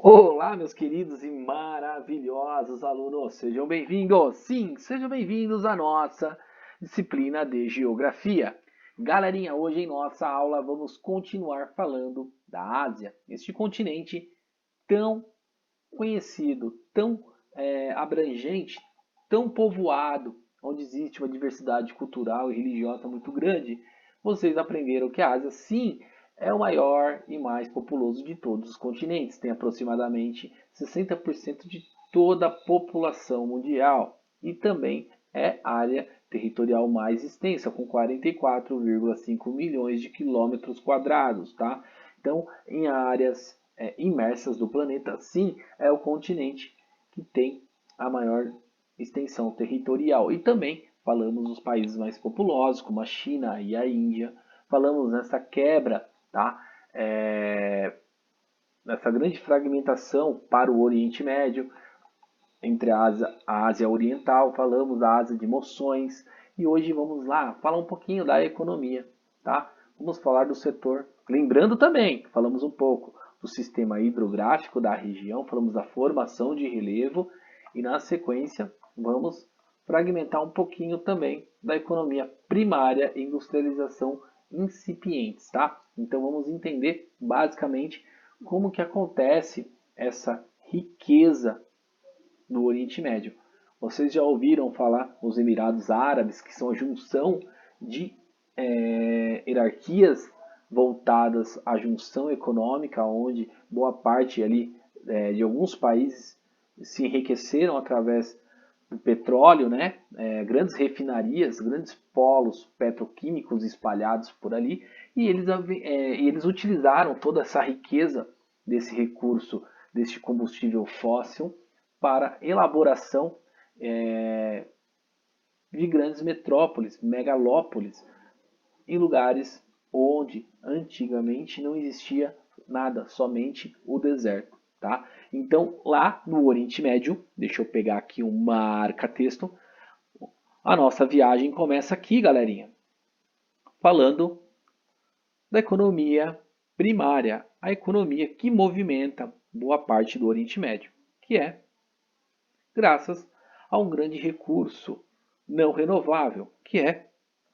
Olá, meus queridos e maravilhosos alunos, sejam bem-vindos, sim, sejam bem-vindos à nossa disciplina de Geografia. Galerinha, hoje em nossa aula vamos continuar falando da Ásia, este continente tão conhecido, tão abrangente, tão povoado, onde existe uma diversidade cultural e religiosa muito grande. Vocês aprenderam que a Ásia, sim, é o maior e mais populoso de todos os continentes. Tem aproximadamente 60% de toda a população mundial e também é a área territorial mais extensa, com 44,5 milhões de quilômetros quadrados, tá? Então, em áreas imersas do planeta, sim, é o continente que tem a maior extensão territorial. E também falamos dos países mais populosos, como a China e a Índia. Falamos nessa quebra, tá? Nessa grande fragmentação para o Oriente Médio, entre a Ásia Oriental, falamos da Ásia de Moções. E hoje vamos lá falar um pouquinho da economia, tá? Vamos falar do setor. Lembrando também, falamos um pouco do sistema hidrográfico da região, falamos da formação de relevo e na sequência vamos fragmentar um pouquinho também da economia primária e industrialização incipientes, tá? Então vamos entender basicamente como que acontece essa riqueza no Oriente Médio. Vocês já ouviram falar nos Emirados Árabes, que são a junção de hierarquias voltadas à junção econômica, onde boa parte ali de alguns países se enriqueceram através do petróleo, né? Grandes refinarias, grandes polos petroquímicos espalhados por ali, e eles utilizaram toda essa riqueza desse recurso, deste combustível fóssil, para elaboração de grandes metrópoles, megalópolis, em lugares onde antigamente não existia nada, somente o deserto. Tá? Então, lá no Oriente Médio, deixa eu pegar aqui um marca-texto, a nossa viagem começa aqui, galerinha, falando da economia primária, a economia que movimenta boa parte do Oriente Médio, que é graças a um grande recurso não renovável, que é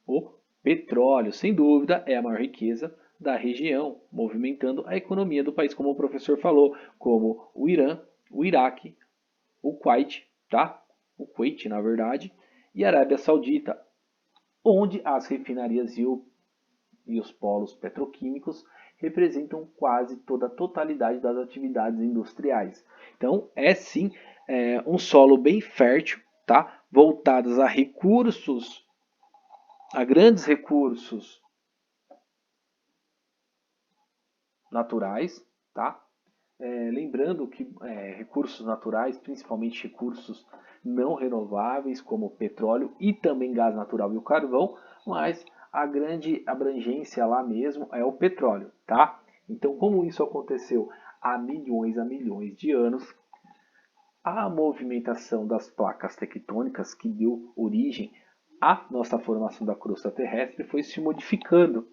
o petróleo. Sem dúvida, é a maior riqueza da região, movimentando a economia do país, como o professor falou, como o Irã, o Iraque, o Kuwait, tá? O Kuwait, na verdade, e a Arábia Saudita, onde as refinarias e os polos petroquímicos representam quase toda a totalidade das atividades industriais. Então, é sim um solo bem fértil, tá? Voltados a recursos, a grandes recursos naturais, tá? Lembrando que recursos naturais, principalmente recursos não renováveis, como petróleo e também gás natural e o carvão, mas a grande abrangência lá mesmo é o petróleo, tá? Então, como isso aconteceu há milhões de anos, a movimentação das placas tectônicas que deu origem à nossa formação da crosta terrestre foi se modificando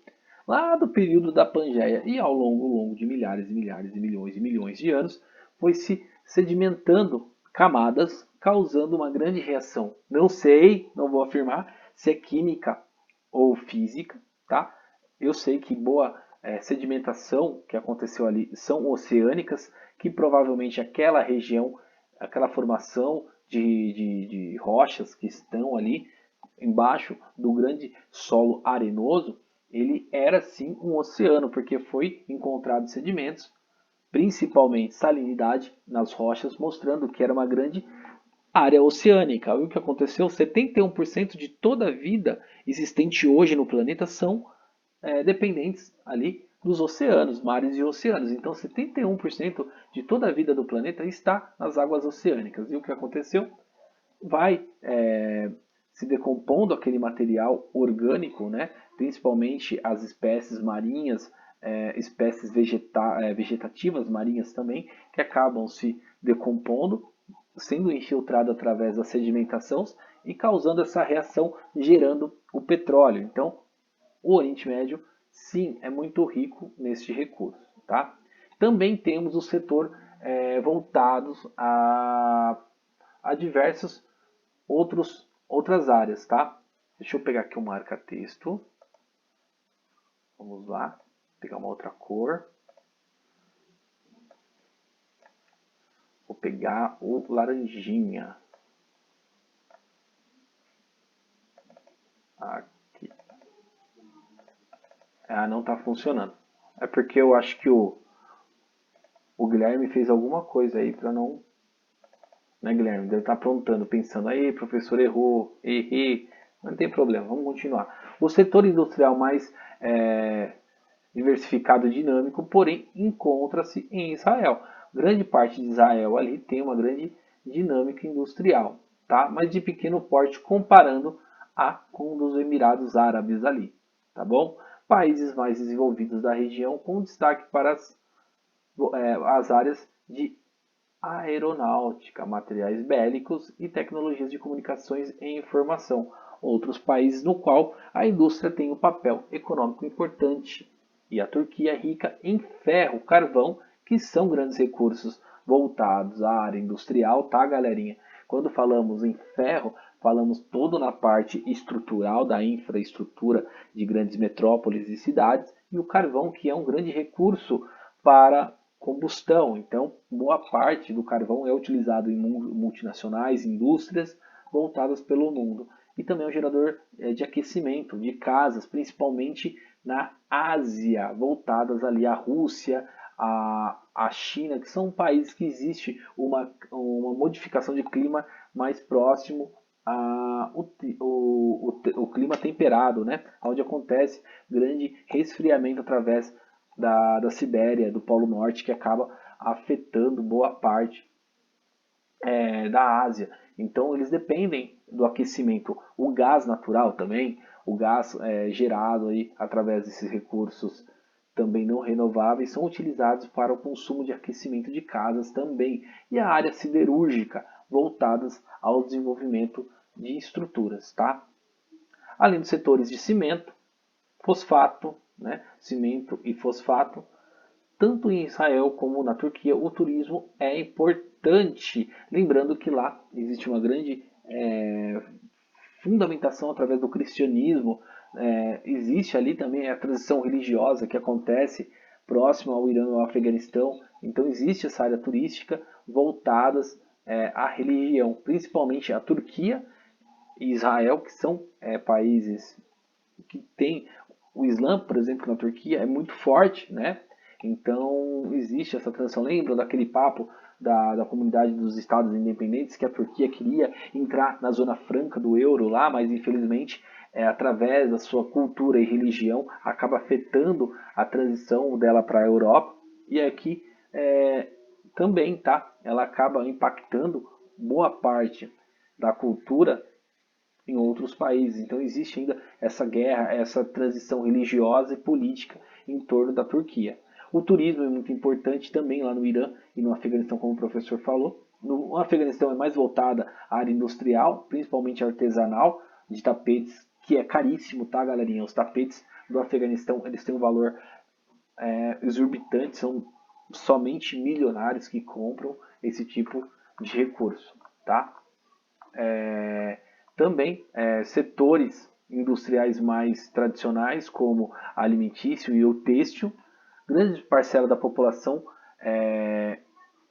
lá do período da Pangeia e ao longo de milhares e milhares e milhões de anos foi se sedimentando camadas, causando uma grande reação. Não sei, não vou afirmar se é química ou física, tá? Eu sei que boa sedimentação que aconteceu ali são oceânicas, que provavelmente aquela região, aquela formação de rochas que estão ali embaixo do grande solo arenoso, ele era sim um oceano, porque foi encontrado sedimentos, principalmente salinidade nas rochas, mostrando que era uma grande área oceânica. E o que aconteceu? 71% de toda a vida existente hoje no planeta são dependentes ali dos oceanos, mares e oceanos. Então, 71% de toda a vida do planeta está nas águas oceânicas. E o que aconteceu? Vai se decompondo aquele material orgânico, né? Principalmente as espécies marinhas, espécies vegetativas marinhas também, que acabam se decompondo, sendo infiltrado através da sedimentação e causando essa reação, gerando o petróleo. Então, o Oriente Médio, sim, é muito rico neste recurso. Tá? Também temos o setor voltados a diversas outras áreas, tá? Deixa eu pegar aqui um marca-texto. Vamos lá, pegar uma outra cor. Vou pegar o laranjinha. Aqui. Ah, não está funcionando. É porque eu acho que o Guilherme fez alguma coisa aí para não... Né, Guilherme? Deve estar aprontando, pensando, aí, professor, errou, errei. Não tem problema, vamos continuar. O setor industrial mais diversificado e dinâmico, porém, encontra-se em Israel. Grande parte de Israel ali tem uma grande dinâmica industrial, tá? Mas de pequeno porte comparando com um dos Emirados Árabes ali, tá bom? Países mais desenvolvidos da região com destaque para as áreas de aeronáutica, materiais bélicos e tecnologias de comunicações e informação. Outros países no qual a indústria tem um papel econômico importante. E a Turquia é rica em ferro, carvão, que são grandes recursos voltados à área industrial, tá, galerinha? Quando falamos em ferro, falamos todo na parte estrutural da infraestrutura de grandes metrópoles e cidades, e o carvão, que é um grande recurso para combustão. Então, boa parte do carvão é utilizado em multinacionais, indústrias voltadas pelo mundo. E também é um gerador de aquecimento de casas, principalmente na Ásia, voltadas ali à Rússia, à China, que são países que existe uma modificação de clima mais próximo o clima temperado, né? Onde acontece grande resfriamento através da Sibéria, do Polo Norte, que acaba afetando boa parte da Ásia. Então eles dependem do aquecimento. O gás natural também, o gás gerado aí através desses recursos também não renováveis, são utilizados para o consumo de aquecimento de casas também. E a área siderúrgica, voltadas ao desenvolvimento de estruturas, tá? Além dos setores de cimento, fosfato, né? Cimento e fosfato, tanto em Israel como na Turquia, o turismo é importante. Lembrando que lá existe uma grande fundamentação através do cristianismo. Existe ali também a transição religiosa que acontece próximo ao Irã e ao Afeganistão. Então existe essa área turística voltadas à religião, principalmente a Turquia e Israel, que são países que têm o Islã, por exemplo, na Turquia é muito forte, né? Então existe essa transição. Lembra daquele papo da comunidade dos estados independentes que a Turquia queria entrar na zona franca do euro lá, mas infelizmente através da sua cultura e religião acaba afetando a transição dela para a Europa. E aqui também, tá? Ela acaba impactando boa parte da cultura em outros países. Então existe ainda essa guerra, essa transição religiosa e política em torno da Turquia. O turismo é muito importante também lá no Irã e no Afeganistão, como o professor falou. No Afeganistão é mais voltada à área industrial, principalmente artesanal, de tapetes, que é caríssimo, tá, galerinha? Os tapetes do Afeganistão, eles têm um valor exorbitante, são somente milionários que compram esse tipo de recurso, tá? Também setores industriais mais tradicionais, como alimentício e o têxtil, grande parcela da população,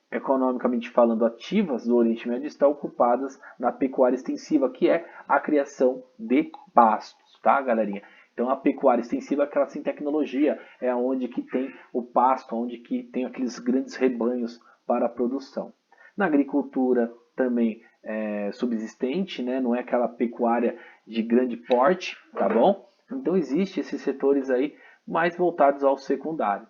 economicamente falando, ativas do Oriente Médio está ocupadas na pecuária extensiva, que é a criação de pastos, tá, galerinha? Então a pecuária extensiva é aquela sem tecnologia, é onde que tem o pasto, onde que tem aqueles grandes rebanhos para a produção. Na agricultura também subsistente, né? Não é aquela pecuária de grande porte, tá bom? Então existe esses setores aí mais voltados ao secundário.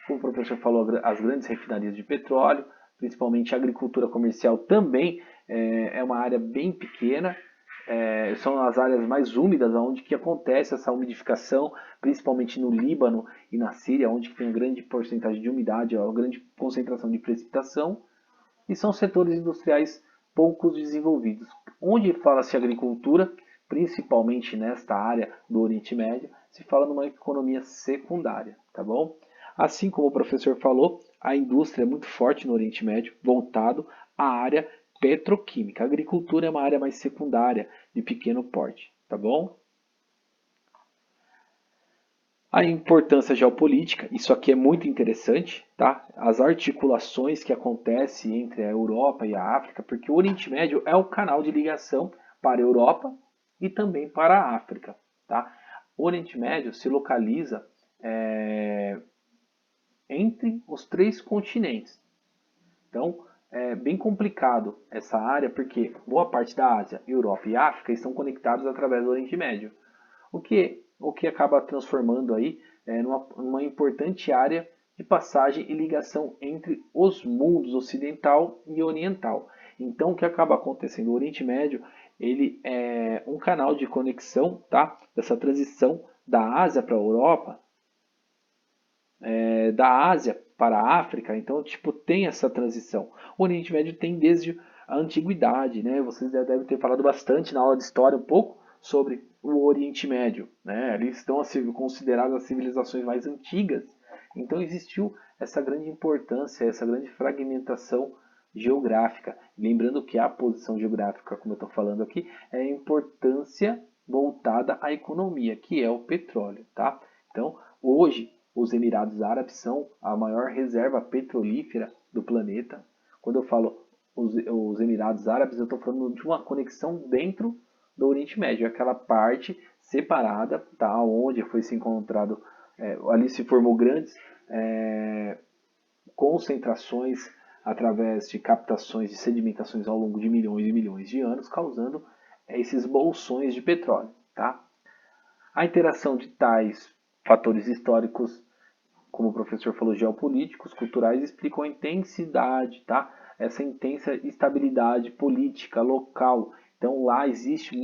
Como o professor falou, as grandes refinarias de petróleo, principalmente a agricultura comercial também é uma área bem pequena. São as áreas mais úmidas, onde que acontece essa umidificação, principalmente no Líbano e na Síria, onde que tem uma grande porcentagem de umidade, uma grande concentração de precipitação. E são setores industriais poucos desenvolvidos. Onde fala-se agricultura, principalmente nesta área do Oriente Médio, se fala numa economia secundária, tá bom? Assim como o professor falou, a indústria é muito forte no Oriente Médio, voltado à área petroquímica. A agricultura é uma área mais secundária, de pequeno porte, tá bom? A importância geopolítica, isso aqui é muito interessante, tá? As articulações que acontecem entre a Europa e a África, porque o Oriente Médio é o canal de ligação para a Europa e também para a África, tá? O Oriente Médio se localiza entre os três continentes. Então, é bem complicado essa área, porque boa parte da Ásia, Europa e África estão conectados através do Oriente Médio. O que acaba transformando aí numa importante área de passagem e ligação entre os mundos ocidental e oriental. Então, o que acaba acontecendo? O Oriente Médio ele é um canal de conexão, tá? Dessa transição da Ásia para a Europa, da Ásia para a África. Então, tipo, tem essa transição. O Oriente Médio tem desde a antiguidade, né? Vocês já devem ter falado bastante na aula de história um pouco sobre o Oriente Médio, né? Eles estão considerados as civilizações mais antigas. Então existiu essa grande importância, essa grande fragmentação geográfica. Lembrando que a posição geográfica, como eu estou falando aqui, é a importância voltada à economia, que é o petróleo, tá? Então, hoje, os Emirados Árabes são a maior reserva petrolífera do planeta. Quando eu falo os Emirados Árabes, eu estou falando de uma conexão dentro do Oriente Médio, aquela parte separada, tá, onde foi se encontrado, ali se formou grandes concentrações através de captações de sedimentações ao longo de milhões e milhões de anos, causando esses bolsões de petróleo. Tá? A interação de tais fatores históricos, como o professor falou, geopolíticos, culturais, explicam a intensidade, tá? Essa intensa estabilidade política local. Então lá existe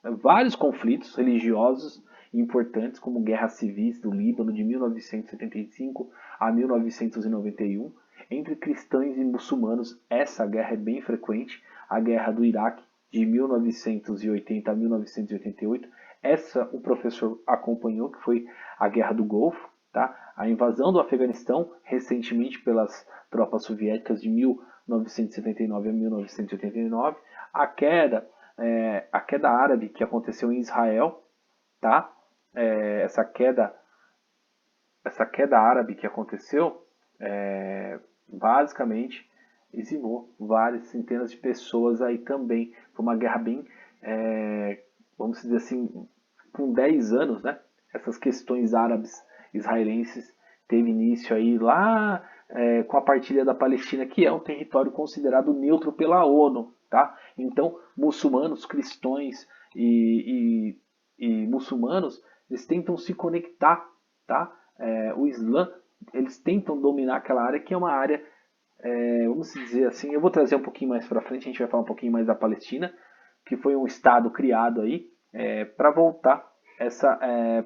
vários conflitos religiosos importantes, como guerras civis do Líbano de 1975 a 1991, entre cristãos e muçulmanos. Essa guerra é bem frequente. A guerra do Iraque de 1980 a 1988. Essa o professor acompanhou, que foi a Guerra do Golfo. Tá? A invasão do Afeganistão, recentemente pelas tropas soviéticas de 1979 a 1989. A queda árabe que aconteceu em Israel. Tá? Essa queda árabe que aconteceu, basicamente, eximou várias centenas de pessoas aí também. Foi uma guerra bem, vamos dizer assim, com 10 anos, né? Essas questões árabes israelenses teve início aí lá com a partilha da Palestina, que é um território considerado neutro pela ONU, tá? Então, muçulmanos, cristãos e muçulmanos, eles tentam se conectar, tá? O Islã, eles tentam dominar aquela área que é uma área, vamos dizer assim, eu vou trazer um pouquinho mais para frente, a gente vai falar um pouquinho mais da Palestina, que foi um estado criado aí para voltar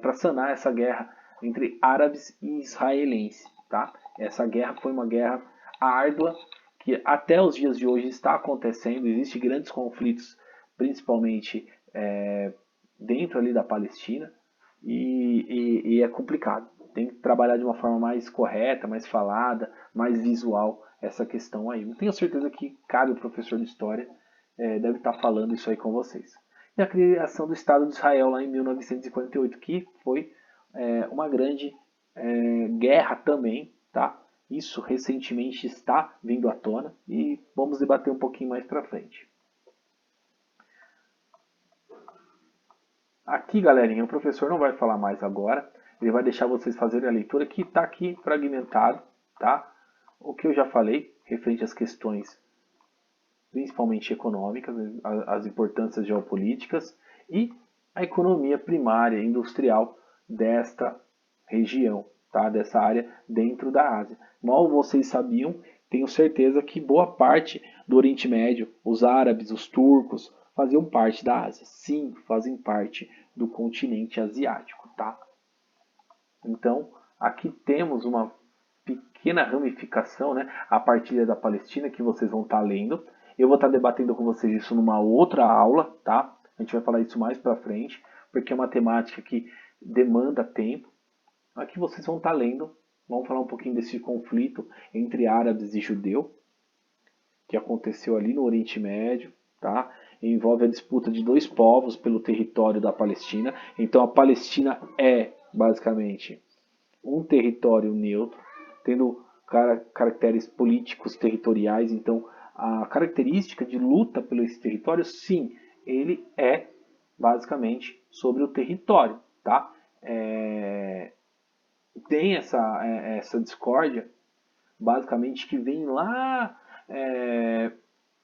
para sanar essa guerra entre árabes e israelenses, tá? Essa guerra foi uma guerra árdua que até os dias de hoje está acontecendo. Existem grandes conflitos, principalmente dentro ali da Palestina, e é complicado. Tem que trabalhar de uma forma mais correta, mais falada, mais visual essa questão aí. Eu tenho certeza que cabe o professor de história deve estar falando isso aí com vocês. E a criação do Estado de Israel lá em 1948, que foi uma grande guerra também, tá? Isso recentemente está vindo à tona e vamos debater um pouquinho mais para frente. Aqui, galerinha, o professor não vai falar mais agora, ele vai deixar vocês fazerem a leitura que está aqui fragmentado, tá? O que eu já falei, referente às questões principalmente econômicas, as importâncias geopolíticas e a economia primária industrial desta região, tá? Dessa área dentro da Ásia. Mal vocês sabiam, tenho certeza que boa parte do Oriente Médio, os árabes, os turcos, faziam parte da Ásia. Sim, fazem parte do continente asiático, tá? Então, aqui temos uma pequena ramificação, né? A partilha da Palestina que vocês vão estar lendo. Eu vou estar debatendo com vocês isso numa outra aula, tá? A gente vai falar isso mais para frente, porque é uma temática que demanda tempo. Aqui vocês vão estar lendo Vamos falar um pouquinho desse conflito entre árabes e judeu, que aconteceu ali no Oriente Médio, tá? Envolve a disputa de dois povos pelo território da Palestina. Então a Palestina é basicamente um território neutro, tendo caracteres políticos territoriais. Então a característica de luta pelo esse território, sim, ele é basicamente sobre o território, tá? Tem essa discórdia, basicamente que vem lá,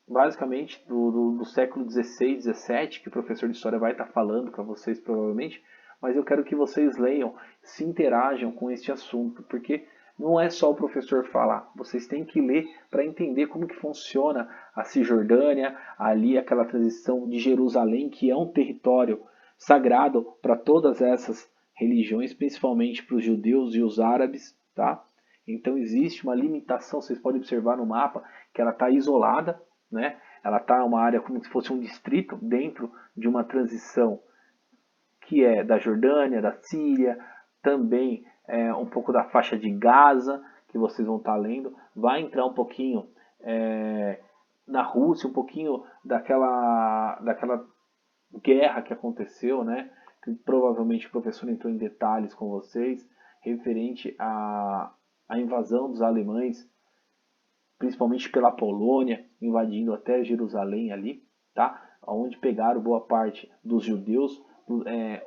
basicamente do século XVI, XVII, que o professor de história vai estar falando para vocês provavelmente, mas eu quero que vocês leiam, se interajam com este assunto, porque não é só o professor falar, vocês têm que ler para entender como que funciona a Cisjordânia, ali aquela transição de Jerusalém, que é um território sagrado para todas essas religiões, principalmente para os judeus e os árabes, tá? Então existe uma limitação, vocês podem observar no mapa que ela está isolada, né? Ela está uma área como se fosse um distrito dentro de uma transição que é da Jordânia, da Síria, também um pouco da faixa de Gaza, que vocês vão estar lendo. Vai entrar um pouquinho na Rússia, um pouquinho daquela guerra que aconteceu, né? Que provavelmente o professor entrou em detalhes com vocês, referente à invasão dos alemães, principalmente pela Polônia, invadindo até Jerusalém ali, tá? Onde pegaram boa parte dos judeus,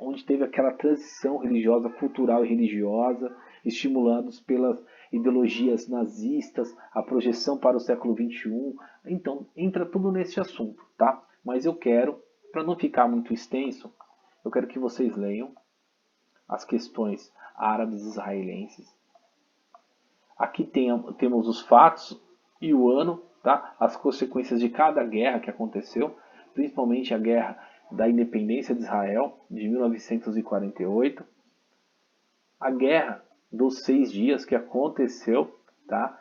onde teve aquela transição religiosa, cultural e religiosa, estimulados pelas ideologias nazistas, a projeção para o século XXI. Então, entra tudo nesse assunto, tá? Mas eu quero, para não ficar muito extenso, eu quero que vocês leiam as questões árabes israelenses. Aqui temos os fatos e o ano, tá? As consequências de cada guerra que aconteceu, principalmente a guerra da independência de Israel, de 1948, a guerra dos 6 dias que aconteceu, tá?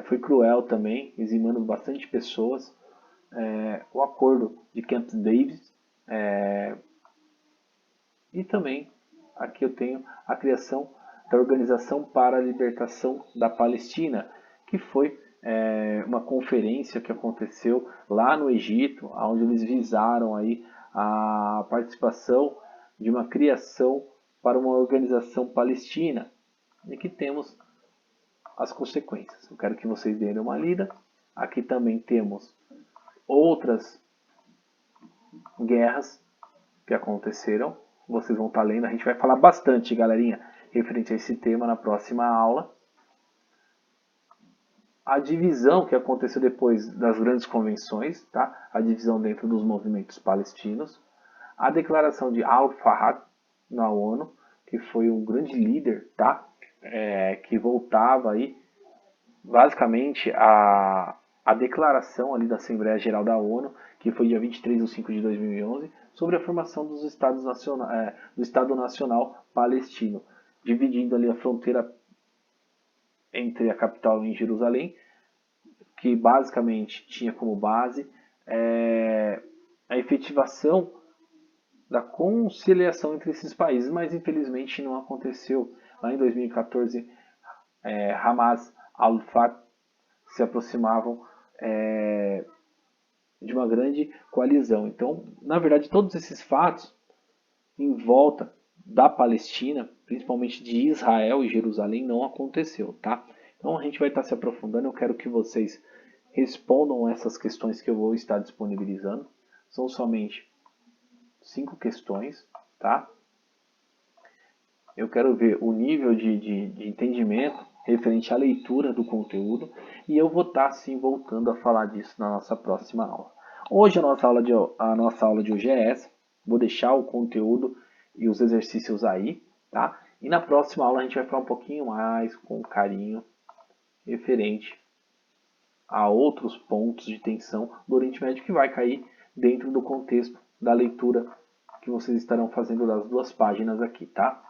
Foi cruel também, dizimando bastante pessoas, o acordo de Camp David, e também aqui eu tenho a criação da Organização para a Libertação da Palestina, que foi uma conferência que aconteceu lá no Egito, onde eles visaram aí a participação de uma criação para uma organização palestina. E aqui temos as consequências. Eu quero que vocês deem uma lida. Aqui também temos outras guerras que aconteceram. Vocês vão estar lendo. A gente vai falar bastante, galerinha, referente a esse tema na próxima aula. A divisão que aconteceu depois das grandes convenções, tá? A divisão dentro dos movimentos palestinos. A declaração de Al-Fahad na ONU, que foi um grande líder, tá? Que voltava aí basicamente a declaração ali da Assembleia Geral da ONU, que foi dia 23 de 5 de 2011, sobre a formação do Estado Nacional Palestino, dividindo ali a fronteira entre a capital em Jerusalém, que basicamente tinha como base a efetivação da conciliação entre esses países, mas infelizmente não aconteceu. Lá em 2014, Hamas al-Fatah se aproximavam de uma grande coalizão. Então, na verdade, todos esses fatos em volta da Palestina, principalmente de Israel e Jerusalém, não aconteceu, tá? Então a gente vai estar se aprofundando. Eu quero que vocês respondam essas questões que eu vou estar disponibilizando. São somente 5 questões, tá? Eu quero ver o nível de entendimento referente à leitura do conteúdo e eu vou estar sim voltando a falar disso na nossa próxima aula. Hoje a nossa aula de hoje é essa. Vou deixar o conteúdo e os exercícios aí, tá? E na próxima aula a gente vai falar um pouquinho mais com carinho referente a outros pontos de tensão do Oriente Médio que vai cair dentro do contexto da leitura que vocês estarão fazendo das 2 páginas aqui, tá?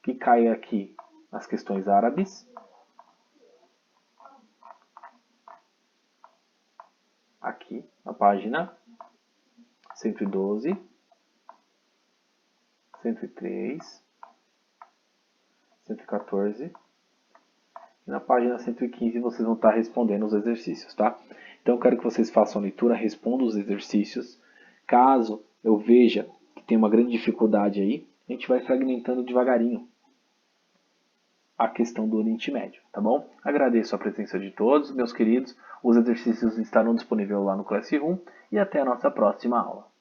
Que cai aqui as questões árabes, aqui na página 112, 103, 114 E na página 115 vocês vão estar respondendo os exercícios, tá? Então eu quero que vocês façam a leitura, respondam os exercícios. Caso eu veja que tem uma grande dificuldade aí, a gente vai fragmentando devagarinho a questão do Oriente Médio, tá bom? Agradeço a presença de todos, meus queridos. Os exercícios estarão disponíveis lá no Classroom e até a nossa próxima aula.